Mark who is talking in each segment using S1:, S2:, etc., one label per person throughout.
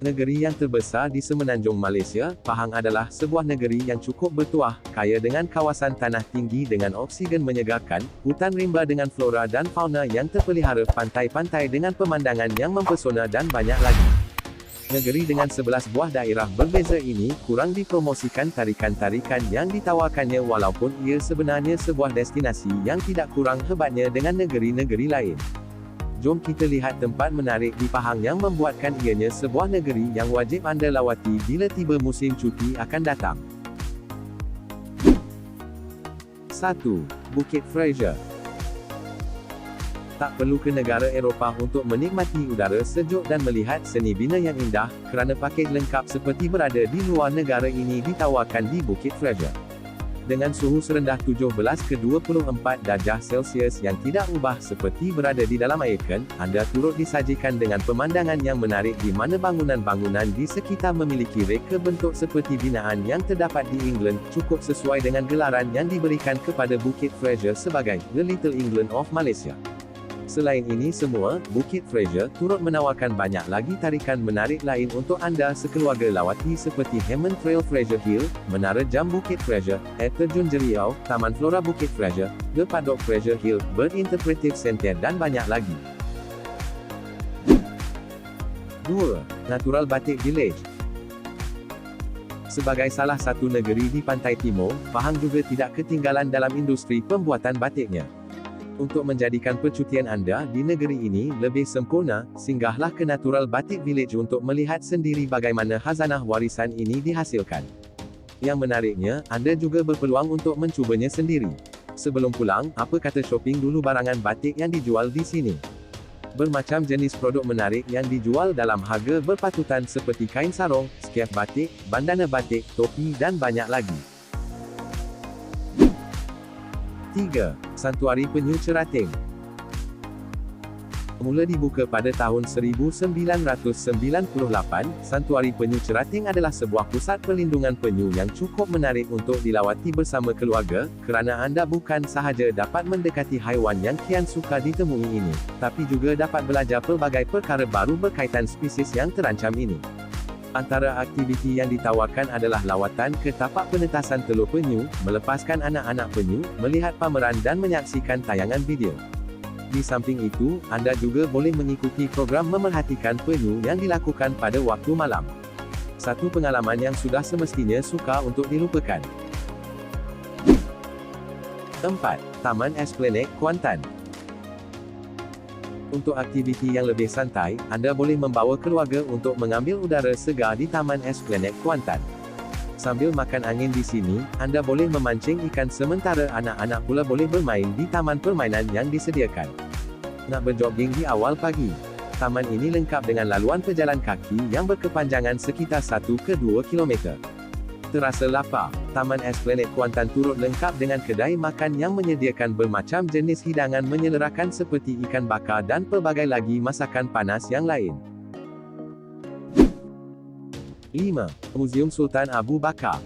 S1: Negeri yang terbesar di semenanjung Malaysia, Pahang adalah sebuah negeri yang cukup bertuah, kaya dengan kawasan tanah tinggi dengan oksigen menyegarkan, hutan rimba dengan flora dan fauna yang terpelihara, pantai-pantai dengan pemandangan yang mempesona dan banyak lagi. Negeri dengan 11 buah daerah berbeza ini kurang dipromosikan tarikan-tarikan yang ditawarkannya walaupun ia sebenarnya sebuah destinasi yang tidak kurang hebatnya dengan negeri-negeri lain. Jom kita lihat tempat menarik di Pahang yang membuatkan ianya sebuah negeri yang wajib anda lawati bila tiba musim cuti akan datang. 1. Bukit Fraser. Tak perlu ke negara Eropah untuk menikmati udara sejuk dan melihat seni bina yang indah, kerana pakej lengkap seperti berada di luar negara ini ditawarkan di Bukit Fraser. Dengan suhu serendah 17 ke 24 darjah Celsius yang tidak ubah seperti berada di dalam aircon, anda turut disajikan dengan pemandangan yang menarik di mana bangunan-bangunan di sekitar memiliki reka bentuk seperti binaan yang terdapat di England, cukup sesuai dengan gelaran yang diberikan kepada Bukit Fraser sebagai The Little England of Malaysia. Selain ini semua, Bukit Fraser turut menawarkan banyak lagi tarikan menarik lain untuk anda sekeluarga lawati seperti Hammond Trail Fraser Hill, Menara Jam Bukit Fraser, Air Terjun Jeriau, Taman Flora Bukit Fraser, The Paddock Fraser Hill, Bird Interpretive Centre dan banyak lagi. 2. Natural Batik Village. Sebagai salah satu negeri di pantai timur, Pahang juga tidak ketinggalan dalam industri pembuatan batiknya. Untuk menjadikan percutian anda di negeri ini lebih sempurna, singgahlah ke Natural Batik Village untuk melihat sendiri bagaimana khazanah warisan ini dihasilkan. Yang menariknya, anda juga berpeluang untuk mencubanya sendiri. Sebelum pulang, apa kata shopping dulu barangan batik yang dijual di sini? Bermacam jenis produk menarik yang dijual dalam harga berpatutan seperti kain sarung, skiaf batik, bandana batik, topi dan banyak lagi. 3. Santuari Penyu Cerating. Mula dibuka pada tahun 1998, Santuari Penyu Cerating adalah sebuah pusat perlindungan penyu yang cukup menarik untuk dilawati bersama keluarga, kerana anda bukan sahaja dapat mendekati haiwan yang kian sukar ditemui ini, tapi juga dapat belajar pelbagai perkara baru berkaitan spesies yang terancam ini. Antara aktiviti yang ditawarkan adalah lawatan ke tapak penetasan telur penyu, melepaskan anak-anak penyu, melihat pameran dan menyaksikan tayangan video. Di samping itu, anda juga boleh mengikuti program memerhatikan penyu yang dilakukan pada waktu malam. Satu pengalaman yang sudah semestinya sukar untuk dilupakan. 4. Taman Esplanade Kuantan. Untuk aktiviti yang lebih santai, anda boleh membawa keluarga untuk mengambil udara segar di Taman Esplanade Kuantan. Sambil makan angin di sini, anda boleh memancing ikan sementara anak-anak pula boleh bermain di taman permainan yang disediakan. Nak berjogging di awal pagi? Taman ini lengkap dengan laluan pejalan kaki yang berkepanjangan sekitar 1 ke 2 km. Terasa lapar? Taman Esplanade Kuantan turut lengkap dengan kedai makan yang menyediakan bermacam jenis hidangan menyelerakan seperti ikan bakar dan pelbagai lagi masakan panas yang lain. 5. Muzium Sultan Abu Bakar.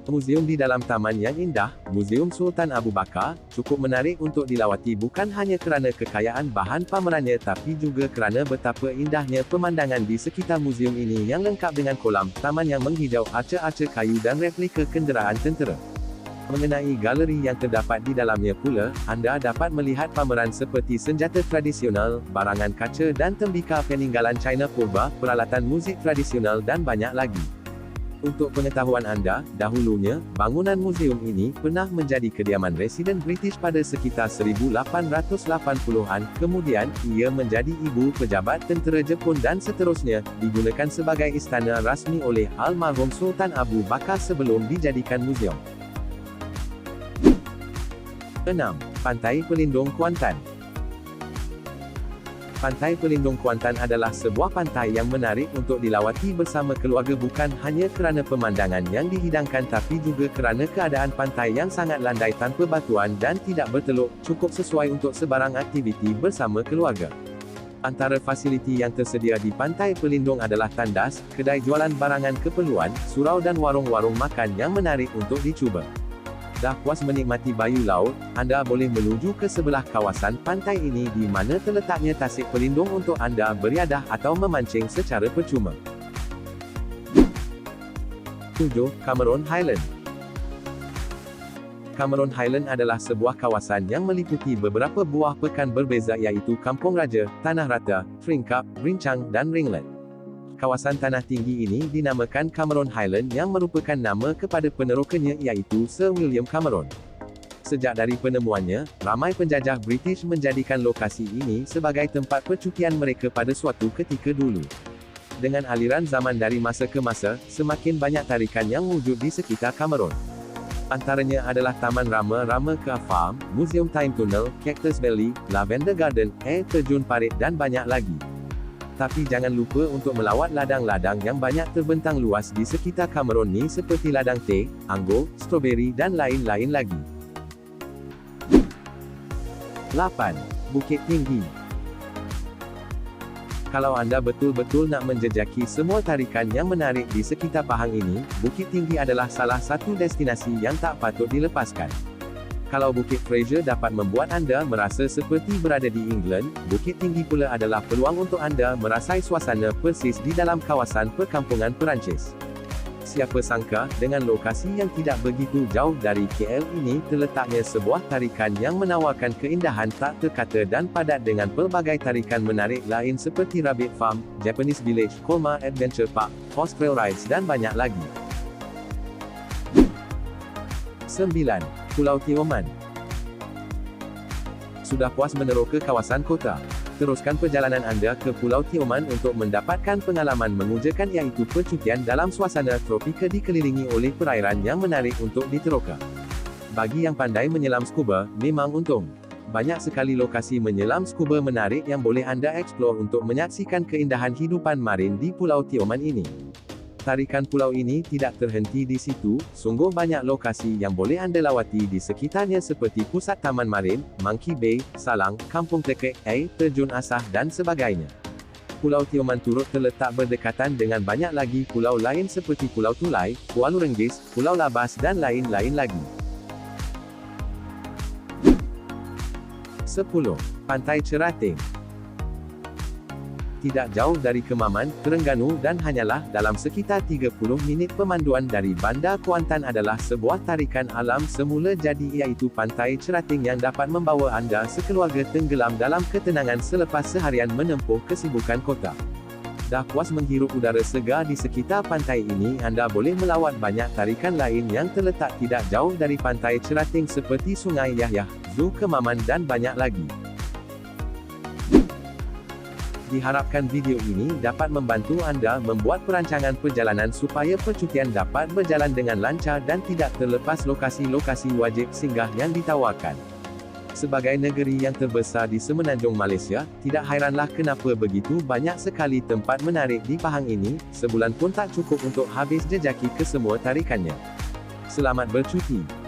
S1: Muzium di dalam taman yang indah, Muzium Sultan Abu Bakar, cukup menarik untuk dilawati bukan hanya kerana kekayaan bahan pamerannya tapi juga kerana betapa indahnya pemandangan di sekitar muzium ini yang lengkap dengan kolam, taman yang menghijau, arca-arca kayu dan replika kenderaan tentera. Mengenai galeri yang terdapat di dalamnya pula, anda dapat melihat pameran seperti senjata tradisional, barangan kaca dan tembikar peninggalan China purba, peralatan muzik tradisional dan banyak lagi. Untuk pengetahuan anda, dahulunya, bangunan muzium ini pernah menjadi kediaman residen British pada sekitar 1880-an, kemudian, ia menjadi ibu pejabat tentera Jepun dan seterusnya, digunakan sebagai istana rasmi oleh almarhum Sultan Abu Bakar sebelum dijadikan muzium. 6. Pantai Pelindung Kuantan. Pantai Pelindung Kuantan adalah sebuah pantai yang menarik untuk dilawati bersama keluarga bukan hanya kerana pemandangan yang dihidangkan tapi juga kerana keadaan pantai yang sangat landai tanpa batuan dan tidak berteluk, cukup sesuai untuk sebarang aktiviti bersama keluarga. Antara fasiliti yang tersedia di Pantai Pelindung adalah tandas, kedai jualan barangan keperluan, surau dan warung-warung makan yang menarik untuk dicuba. Dah puas menikmati bayu laut, anda boleh menuju ke sebelah kawasan pantai ini di mana terletaknya tasik pelindung untuk anda beriadah atau memancing secara percuma. 7. Cameron Highland. Cameron Highland adalah sebuah kawasan yang meliputi beberapa buah pekan berbeza iaitu Kampung Raja, Tanah Rata, Fringkap, Rincang dan Ringlet. Kawasan tanah tinggi ini dinamakan Cameron Highland yang merupakan nama kepada penerokannya iaitu Sir William Cameron. Sejak dari penemuannya, ramai penjajah British menjadikan lokasi ini sebagai tempat percutian mereka pada suatu ketika dulu. Dengan aliran zaman dari masa ke masa, semakin banyak tarikan yang wujud di sekitar Cameron. Antaranya adalah Taman Rama-Rama Cave Farm, Museum Time Tunnel, Cactus Valley, Lavender Garden, air terjun parit dan banyak lagi. Tapi jangan lupa untuk melawat ladang-ladang yang banyak terbentang luas di sekitar Cameron ni seperti ladang teh, anggur, stroberi dan lain-lain lagi. 8. Bukit Tinggi. Kalau anda betul-betul nak menjejaki semua tarikan yang menarik di sekitar Pahang ini, Bukit Tinggi adalah salah satu destinasi yang tak patut dilepaskan. Kalau Bukit Fraser dapat membuat anda merasa seperti berada di England, Bukit Tinggi pula adalah peluang untuk anda merasai suasana persis di dalam kawasan perkampungan Perancis. Siapa sangka, dengan lokasi yang tidak begitu jauh dari KL ini terletaknya sebuah tarikan yang menawarkan keindahan tak terkata dan padat dengan pelbagai tarikan menarik lain seperti Rabbit Farm, Japanese Village, Colmar Adventure Park, Horse Trail Rides dan banyak lagi. 9. Pulau Tioman. Sudah puas meneroka kawasan kota? Teruskan perjalanan anda ke Pulau Tioman untuk mendapatkan pengalaman mengujakan iaitu percutian dalam suasana tropika dikelilingi oleh perairan yang menarik untuk diteroka. Bagi yang pandai menyelam scuba, memang untung. Banyak sekali lokasi menyelam scuba menarik yang boleh anda eksplor untuk menyaksikan keindahan hidupan marin di Pulau Tioman ini. Tarikan pulau ini tidak terhenti di situ, sungguh banyak lokasi yang boleh anda lawati di sekitarnya seperti pusat taman marin, Monkey Bay, Salang, Kampung Tekek, air terjun Asah dan sebagainya. Pulau Tioman turut terletak berdekatan dengan banyak lagi pulau lain seperti Pulau Tulai, Kuala Renggis, Pulau Labas dan lain-lain lagi. 10. Pantai Cerating. Tidak jauh dari Kemaman, Terengganu dan hanyalah dalam sekitar 30 minit pemanduan dari Bandar Kuantan adalah sebuah tarikan alam semula jadi iaitu Pantai Cerating yang dapat membawa anda sekeluarga tenggelam dalam ketenangan selepas seharian menempuh kesibukan kota. Dah puas menghirup udara segar di sekitar pantai ini, anda boleh melawat banyak tarikan lain yang terletak tidak jauh dari Pantai Cerating seperti Sungai Yahya, Zoo Kemaman dan banyak lagi. Diharapkan video ini dapat membantu anda membuat perancangan perjalanan supaya percutian dapat berjalan dengan lancar dan tidak terlepas lokasi-lokasi wajib singgah yang ditawarkan. Sebagai negeri yang terbesar di semenanjung Malaysia, tidak hairanlah kenapa begitu banyak sekali tempat menarik di Pahang ini, sebulan pun tak cukup untuk habis jejaki ke semua tarikannya. Selamat bercuti.